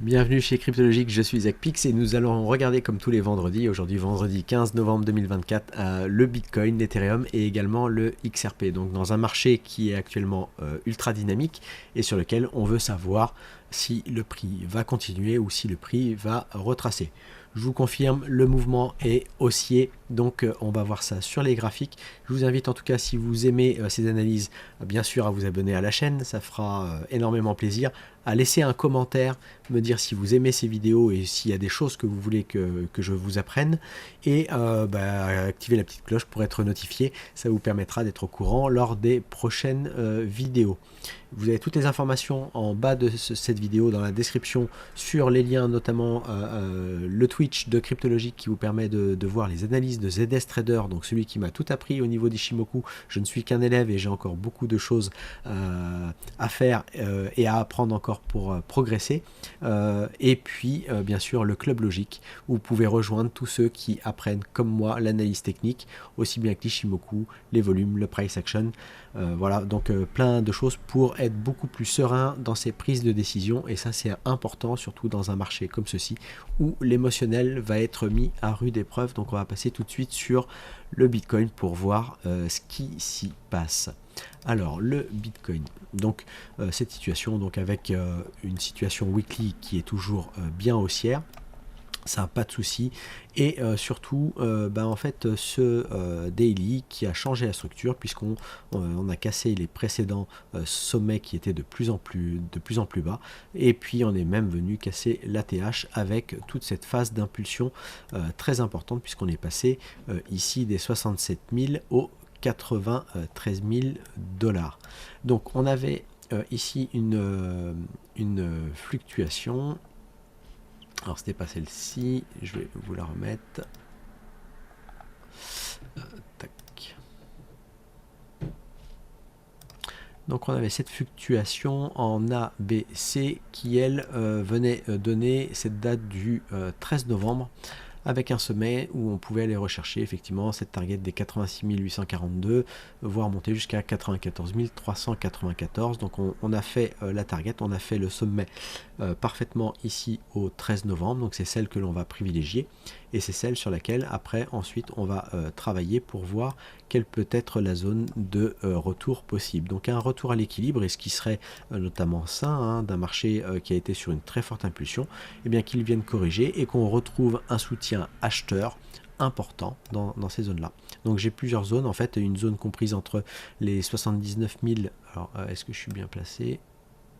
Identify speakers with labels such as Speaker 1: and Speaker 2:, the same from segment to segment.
Speaker 1: Bienvenue chez Cryptologique, je suis ZachPix et nous allons regarder comme tous les vendredis, aujourd'hui vendredi 15 novembre 2024, le Bitcoin, l'Ethereum et également le XRP. Donc dans un marché qui est actuellement ultra dynamique et sur lequel on veut savoir si le prix va continuer ou si le prix va retracer. Je vous confirme, le mouvement est haussier, donc on va voir ça sur les graphiques. Je vous invite en tout cas, si vous aimez ces analyses, bien sûr à vous abonner à la chaîne, ça fera énormément plaisir. À laisser un commentaire, me dire si vous aimez ces vidéos et s'il y a des choses que vous voulez que je vous apprenne. Et activer la petite cloche pour être notifié, ça vous permettra d'être au courant lors des prochaines vidéos. Vous avez toutes les informations en bas de cette vidéo dans la description sur les liens, notamment le Twitch de Cryptologique qui vous permet de voir les analyses de ZS Trader, donc celui qui m'a tout appris au niveau d'Ishimoku. Je ne suis qu'un élève et j'ai encore beaucoup de choses à faire et à apprendre encore pour progresser. Et puis bien sûr le Club Logique où vous pouvez rejoindre tous ceux qui apprennent comme moi l'analyse technique, aussi bien que l'Ishimoku, les volumes, le price action. Voilà, donc plein de choses pour être beaucoup plus serein dans ses prises de décision, et ça c'est important, surtout dans un marché comme ceci où l'émotionnel va être mis à rude épreuve. Donc on va passer tout de suite sur le Bitcoin pour voir ce qui s'y passe. Alors le Bitcoin, donc cette situation donc avec une situation weekly qui est toujours bien haussière. Ça, pas de souci. Et surtout en fait ce daily qui a changé la structure, puisqu'on a cassé les précédents sommets qui étaient de plus en plus bas, et puis on est même venu casser l'ATH avec toute cette phase d'impulsion très importante, puisqu'on est passé ici des 67 000 aux 93 000 $. Donc on avait ici une fluctuation. Alors c'était pas celle-ci, je vais vous la remettre. Tac. Donc on avait cette fluctuation en ABC qui elle venait donner cette date du 13 novembre avec un sommet où on pouvait aller rechercher effectivement cette target des 86 842, voire monter jusqu'à 94 394. Donc on a fait la target, on a fait le sommet parfaitement ici au 13 novembre, donc c'est celle que l'on va privilégier, et c'est celle sur laquelle après ensuite on va travailler pour voir quelle peut être la zone de retour possible. Donc un retour à l'équilibre, et ce qui serait notamment sain d'un marché qui a été sur une très forte impulsion, et bien qu'il vienne corriger et qu'on retrouve un soutien acheteur important dans ces zones là. Donc j'ai plusieurs zones, en fait une zone comprise entre les 79 000, alors est-ce que je suis bien placé?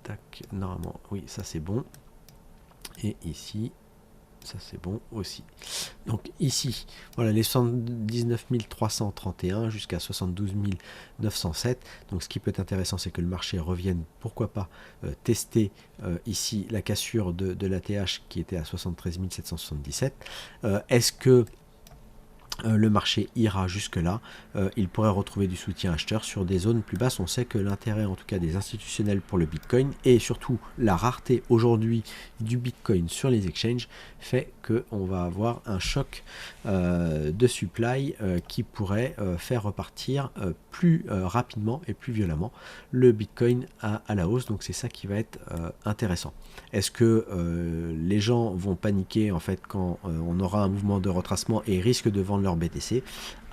Speaker 1: Tac, normalement oui, ça c'est bon, et ici ça c'est bon aussi. Donc ici, voilà les 79 331 jusqu'à 72 907. Donc ce qui peut être intéressant, c'est que le marché revienne, pourquoi pas, tester ici la cassure de l'ATH qui était à 73 777. Est-ce que le marché ira jusque là? Il pourrait retrouver du soutien acheteur sur des zones plus basses. On sait que l'intérêt en tout cas des institutionnels pour le Bitcoin, et surtout la rareté aujourd'hui du Bitcoin sur les exchanges, fait qu'on va avoir un choc de supply qui pourrait faire repartir plus rapidement et plus violemment le Bitcoin à la hausse. Donc c'est ça qui va être intéressant. Est-ce que les gens vont paniquer en fait quand on aura un mouvement de retracement et risquent de vendre leur BTC?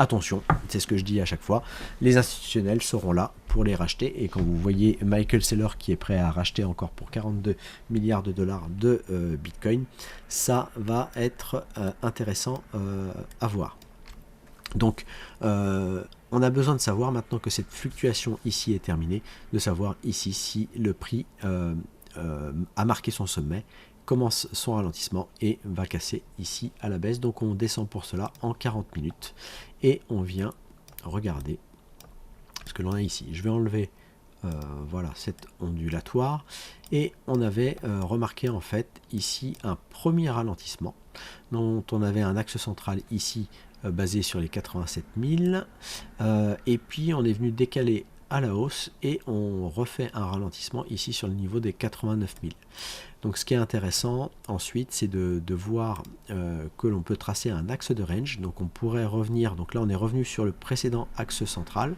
Speaker 1: Attention, c'est ce que je dis à chaque fois, les institutionnels seront là pour les racheter, et quand vous voyez Michael Saylor qui est prêt à racheter encore pour 42 milliards de dollars de Bitcoin, ça va être intéressant à voir. Donc on a besoin de savoir, maintenant que cette fluctuation ici est terminée, de savoir ici si le prix a marqué son sommet, commence son ralentissement et va casser ici à la baisse. Donc on descend pour cela en 40 minutes et on vient regarder ce que l'on a ici. Je vais enlever voilà cette ondulatoire, et on avait remarqué en fait ici un premier ralentissement dont on avait un axe central ici basé sur les 87 000, et puis on est venu décaler à la hausse et on refait un ralentissement ici sur le niveau des 89 000. Donc ce qui est intéressant ensuite, c'est de voir que l'on peut tracer un axe de range. Donc on pourrait revenir, donc là on est revenu sur le précédent axe central,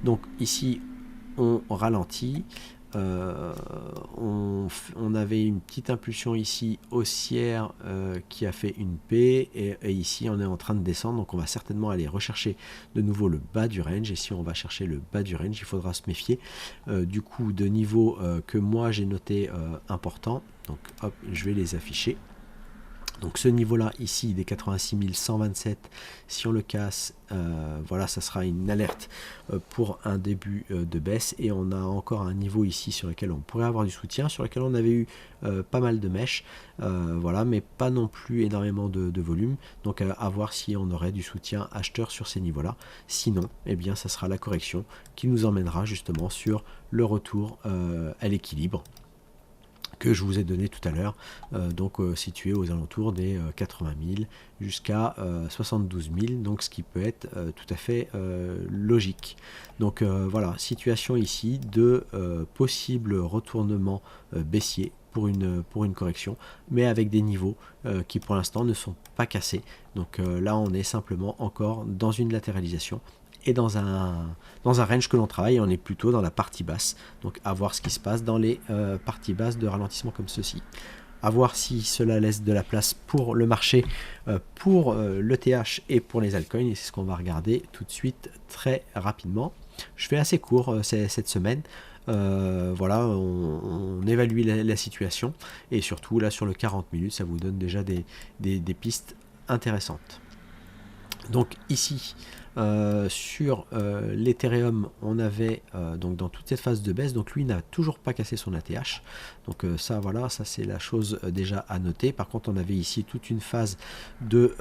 Speaker 1: donc ici on ralentit, on avait une petite impulsion ici haussière qui a fait une P, et ici on est en train de descendre, donc on va certainement aller rechercher de nouveau le bas du range, et si on va chercher le bas du range, il faudra se méfier du coup de niveaux que moi j'ai noté importants. Donc hop, je vais les afficher. Donc ce niveau-là ici des 86 127, si on le casse, voilà, ça sera une alerte pour un début de baisse. Et on a encore un niveau ici sur lequel on pourrait avoir du soutien, sur lequel on avait eu pas mal de mèches, voilà, mais pas non plus énormément de volume. Donc à voir si on aurait du soutien acheteur sur ces niveaux-là. Sinon, eh bien, ça sera la correction qui nous emmènera justement sur le retour à l'équilibre que je vous ai donné tout à l'heure, donc situé aux alentours des 80 000 jusqu'à 72 000, donc ce qui peut être tout à fait logique. Donc voilà, situation ici de possible retournement baissier pour une correction, mais avec des niveaux qui pour l'instant ne sont pas cassés. Donc là on est simplement encore dans une latéralisation et dans un range que l'on travaille, on est plutôt dans la partie basse. Donc à voir ce qui se passe dans les parties basses de ralentissement comme ceci. À voir si cela laisse de la place pour le marché, pour l'ETH et pour les altcoins. Et c'est ce qu'on va regarder tout de suite très rapidement. Je fais assez court cette semaine. Voilà, on évalue la situation. Et surtout là sur le 40 minutes, ça vous donne déjà des pistes intéressantes. Donc ici, sur l'Ethereum, on avait donc dans toute cette phase de baisse, donc lui n'a toujours pas cassé son ATH, donc ça voilà, ça c'est la chose déjà à noter. Par contre on avait ici toute une phase de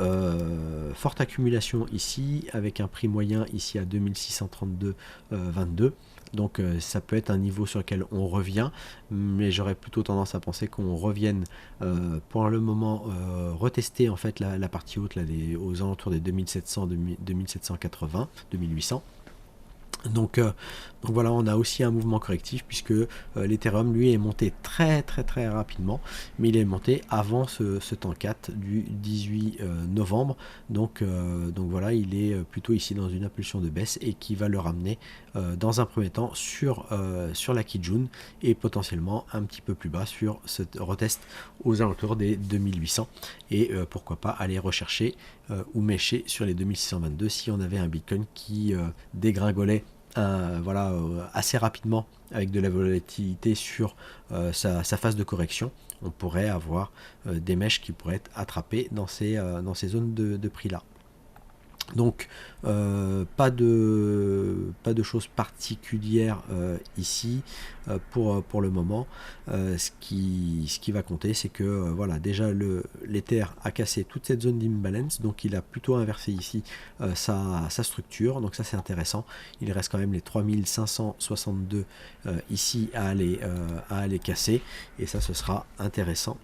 Speaker 1: forte accumulation ici, avec un prix moyen ici à 2632,22. Donc ça peut être un niveau sur lequel on revient, mais j'aurais plutôt tendance à penser qu'on revienne pour le moment retester en fait la partie haute là, aux alentours des 2700, 2780, 2800. Donc voilà, on a aussi un mouvement correctif puisque l'Ethereum lui est monté très rapidement, mais il est monté avant ce temps 4 du 18 novembre. Donc voilà, il est plutôt ici dans une impulsion de baisse et qui va le ramener dans un premier temps sur la Kijun et potentiellement un petit peu plus bas sur ce retest aux alentours des 2800, et pourquoi pas aller rechercher ou mêcher sur les 2622 si on avait un Bitcoin qui dégringolait voilà, assez rapidement avec de la volatilité sur sa phase de correction. On pourrait avoir des mèches qui pourraient être attrapées dans ces zones de prix là. Donc pas de choses particulières ici pour le moment. Ce qui va compter, c'est que voilà, déjà l'Ether a cassé toute cette zone d'imbalance, donc il a plutôt inversé ici sa structure, donc ça c'est intéressant. Il reste quand même les 3562 ici à aller casser, et ça ce sera intéressant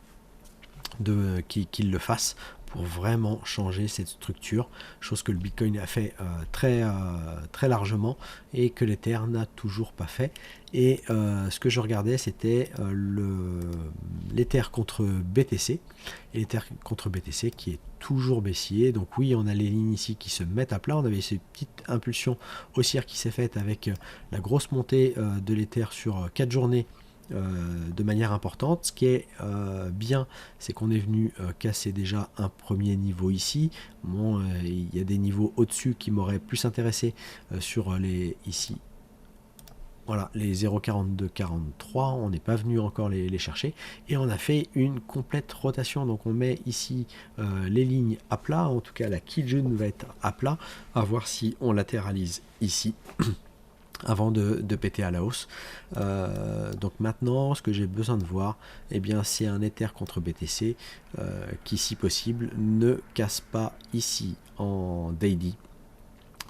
Speaker 1: qu'il le fasse pour vraiment changer cette structure, chose que le Bitcoin a fait très largement et que l'Ether n'a toujours pas fait. Et ce que je regardais, c'était l'Ether contre BTC, et l'Ether contre BTC qui est toujours baissier. Donc oui, on a les lignes ici qui se mettent à plat. On avait cette petite impulsion haussière qui s'est faite avec la grosse montée de l'Ether sur 4 journées de manière importante. Ce qui est bien, c'est qu'on est venu casser déjà un premier niveau ici. Bon, il y a des niveaux au-dessus qui m'auraient plus intéressé sur les ici. Voilà, les 0,4243, on n'est pas venu encore les chercher, et on a fait une complète rotation. Donc on met ici les lignes à plat, en tout cas la Kijun va être à plat, à voir si on latéralise ici avant de péter à la hausse. Donc maintenant, ce que j'ai besoin de voir, eh bien, c'est un Ether contre BTC qui, si possible, ne casse pas ici en daily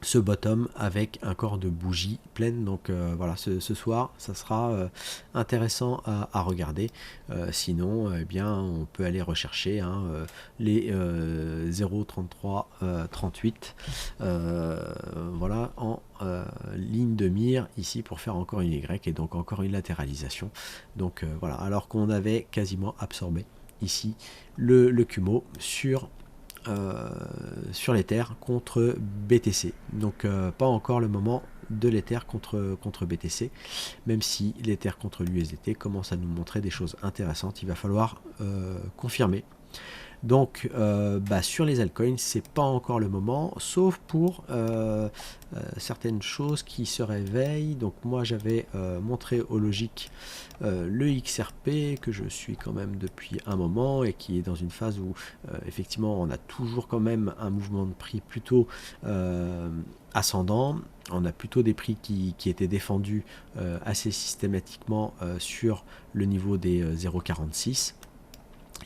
Speaker 1: ce bottom avec un corps de bougie pleine. Donc voilà, ce soir ça sera intéressant à regarder. Sinon eh bien on peut aller rechercher les 0,33 38 voilà, en ligne de mire ici pour faire encore une Y, et donc encore une latéralisation. Donc voilà, alors qu'on avait quasiment absorbé ici le Kumo sur l'Ether contre BTC. Donc pas encore le moment de l'Ether contre BTC, même si l'Ether contre l'USDT commence à nous montrer des choses intéressantes. Il va falloir confirmer. Donc sur les altcoins, c'est pas encore le moment, sauf pour certaines choses qui se réveillent. Donc moi j'avais montré au Logic le XRP que je suis quand même depuis un moment et qui est dans une phase où effectivement on a toujours quand même un mouvement de prix plutôt ascendant. On a plutôt des prix qui étaient défendus assez systématiquement sur le niveau des 0,46.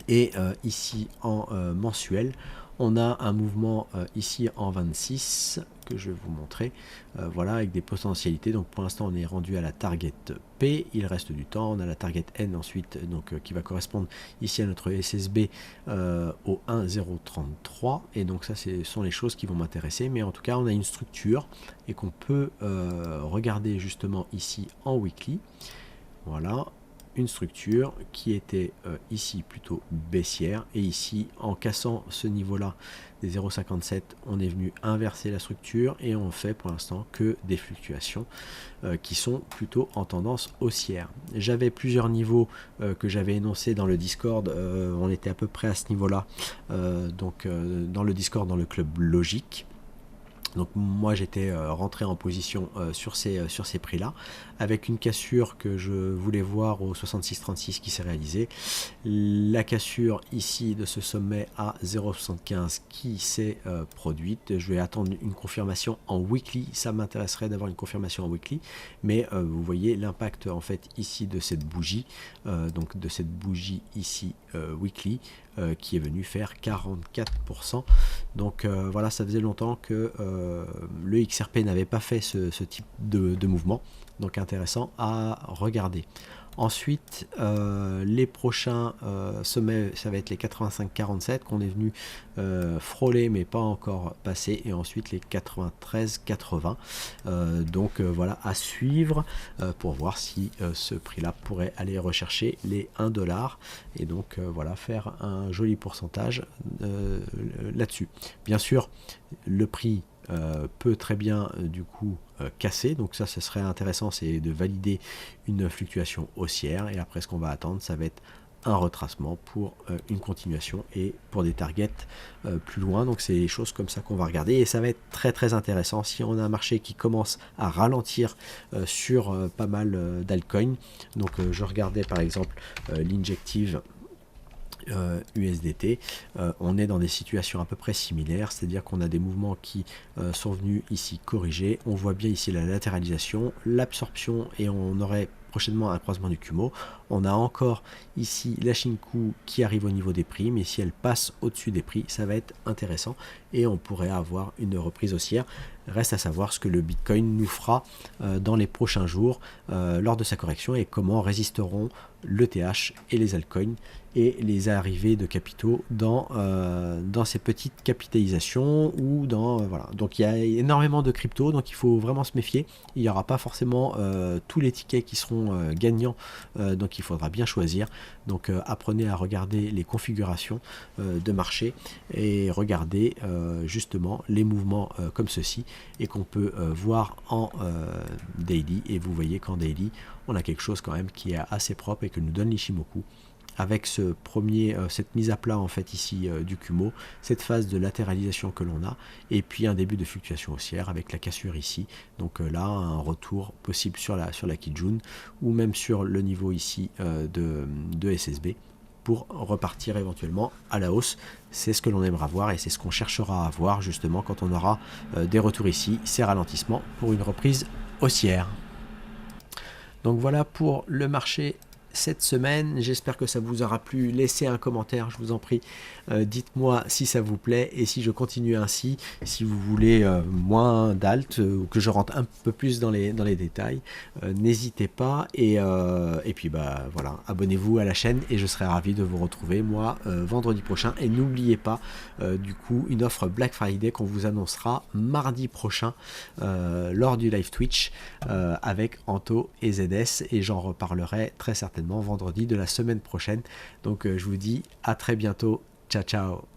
Speaker 1: Et ici en mensuel, on a un mouvement ici en 26 que je vais vous montrer, voilà, avec des potentialités. Donc pour l'instant on est rendu à la target P, il reste du temps, on a la target N ensuite, donc qui va correspondre ici à notre SSB au 1,033, et donc ça ce sont les choses qui vont m'intéresser. Mais en tout cas on a une structure et qu'on peut regarder justement ici en weekly. Voilà, une structure qui était ici plutôt baissière, et ici en cassant ce niveau là des 0,57 on est venu inverser la structure et on fait pour l'instant que des fluctuations qui sont plutôt en tendance haussière. J'avais plusieurs niveaux que j'avais énoncés dans le Discord, on était à peu près à ce niveau là, dans le Discord, dans le club Logic. Donc moi j'étais rentré en position sur ces prix là, avec une cassure que je voulais voir au 66,36 qui s'est réalisée, la cassure ici de ce sommet à 0,75 qui s'est produite. Je vais attendre une confirmation en weekly, ça m'intéresserait d'avoir une confirmation en weekly, mais vous voyez l'impact en fait ici de cette bougie, donc de cette bougie ici weekly, qui est venu faire 44%. Donc voilà, ça faisait longtemps que le XRP n'avait pas fait ce type de mouvement, donc intéressant à regarder. Ensuite, les prochains sommets, ça va être les 85-47 qu'on est venu frôler mais pas encore passer, et ensuite les 93-80. Voilà, à suivre pour voir si ce prix là pourrait aller rechercher les 1 $, et donc voilà, faire un joli pourcentage là-dessus. Bien sûr, le prix peut très bien du coup casser, donc ça ce serait intéressant, c'est de valider une fluctuation haussière, et après ce qu'on va attendre ça va être un retracement pour une continuation et pour des targets plus loin. Donc c'est des choses comme ça qu'on va regarder, et ça va être très très intéressant si on a un marché qui commence à ralentir sur pas mal d'altcoins. Donc je regardais par exemple l'injective USDT, on est dans des situations à peu près similaires, c'est-à-dire qu'on a des mouvements qui sont venus ici corriger. On voit bien ici la latéralisation, l'absorption, et on aurait prochainement un croisement du Kumo. On a encore ici la Shinku qui arrive au niveau des prix, mais si elle passe au-dessus des prix, ça va être intéressant et on pourrait avoir une reprise haussière. Reste à savoir ce que le Bitcoin nous fera dans les prochains jours lors de sa correction, et comment résisteront l'ETH et les altcoins et les arrivées de capitaux dans ces petites capitalisations, ou voilà. Donc il y a énormément de crypto, donc il faut vraiment se méfier. Il n'y aura pas forcément tous les tickets qui seront gagnants, donc il faudra bien choisir. Donc apprenez à regarder les configurations de marché et regardez justement les mouvements comme ceci, et qu'on peut voir en daily, et vous voyez qu'en daily on a quelque chose quand même qui est assez propre et que nous donne l'Ishimoku, avec cette mise à plat en fait ici du Kumo, cette phase de latéralisation que l'on a, et puis un début de fluctuation haussière avec la cassure ici. Donc là un retour possible sur la Kijun, ou même sur le niveau ici de SSB, pour repartir éventuellement à la hausse. C'est ce que l'on aimera voir, et c'est ce qu'on cherchera à voir justement quand on aura des retours ici, ces ralentissements pour une reprise haussière. Donc voilà pour le marché cette semaine, j'espère que ça vous aura plu. Laissez un commentaire, je vous en prie, dites-moi si ça vous plaît, et si je continue ainsi, si vous voulez moins d'alt, ou que je rentre un peu plus dans les détails, n'hésitez pas, et puis voilà, abonnez-vous à la chaîne, et je serai ravi de vous retrouver moi vendredi prochain. Et n'oubliez pas du coup une offre Black Friday qu'on vous annoncera mardi prochain lors du live Twitch avec Anto et ZS, et j'en reparlerai très certainement vendredi de la semaine prochaine. Donc je vous dis à très bientôt, ciao ciao.